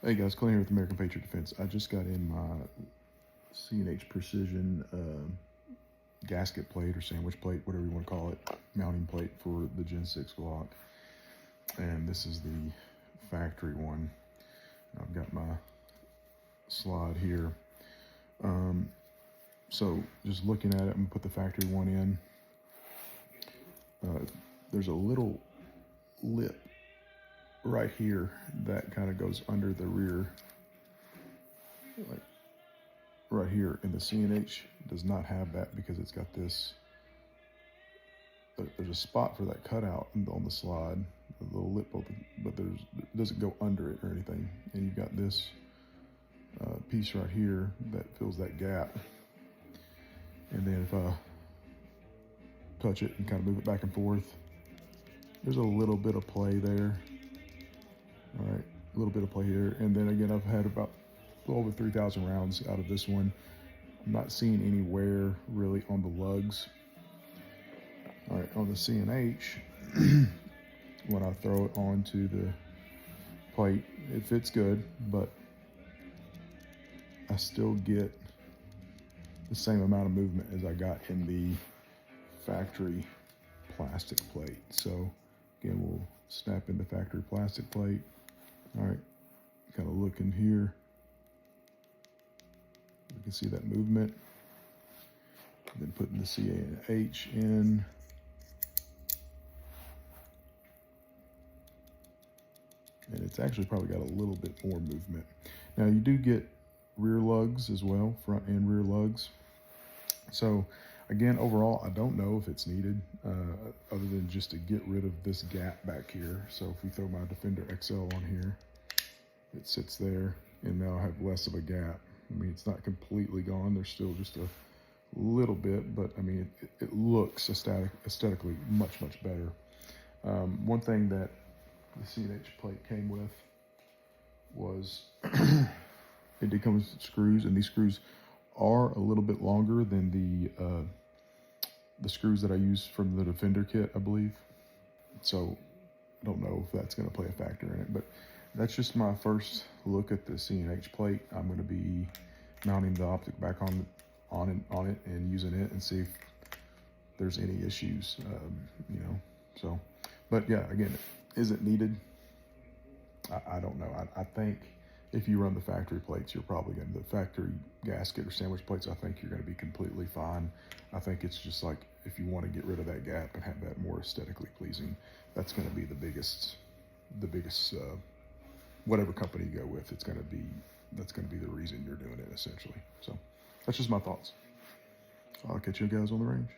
Hey guys, Clint here with American Patriot Defense. I just got in my C&H Precision gasket plate or sandwich plate, whatever you want to call it, mounting plate for the Gen 6 Glock. And this is the factory one. I've got my slide here. So just looking at it, I'm gonna put the factory one in. There's a little lip right here that kind of goes under the rear, like right here, and the C&H does not have that because it's got this, there's a spot for that cutout on the slide, a little lip open, but it doesn't go under it or anything. And you've got this piece right here that fills that gap. And then if I touch it and kind of move it back and forth, there's a little bit of play there. All right, a little bit of play here. And then again, I've had about over 3,000 rounds out of this one. I'm not seeing any wear really on the lugs. All right, on the C&H, when I throw it onto the plate, it fits good, but I still get the same amount of movement as I got in the factory plastic plate. So again, we'll snap in the factory plastic plate. All right, kind of look in here. You can see that movement. Then putting the C&H in. And it's actually probably got a little bit more movement. Now you do get rear lugs as well, front and rear lugs. So again, overall, I don't know if it's needed other than just to get rid of this gap back here. So if we throw my Defender XL on here, it sits there, and now I have less of a gap. I mean, it's not completely gone. There's still just a little bit, but I mean, it looks aesthetically much better. One thing that the C&H plate came with was it did come with screws, and these screws are a little bit longer than the screws that I use from the Defender kit, I believe. So I don't know if that's going to play a factor in it, but that's just my first look at the C&H plate. I'm going to be mounting the optic back on it and using it and see if there's any issues, you know. So, but yeah, again, is it needed? I don't know. I think if you run the factory plates, you're probably going to, the factory gasket or sandwich plates, I think you're going to be completely fine. I think it's just like, if you want to get rid of that gap and have that more aesthetically pleasing, that's going to be the biggest, whatever company you go with, that's going to be the reason you're doing it, essentially. So that's just my thoughts. I'll catch you guys on the range.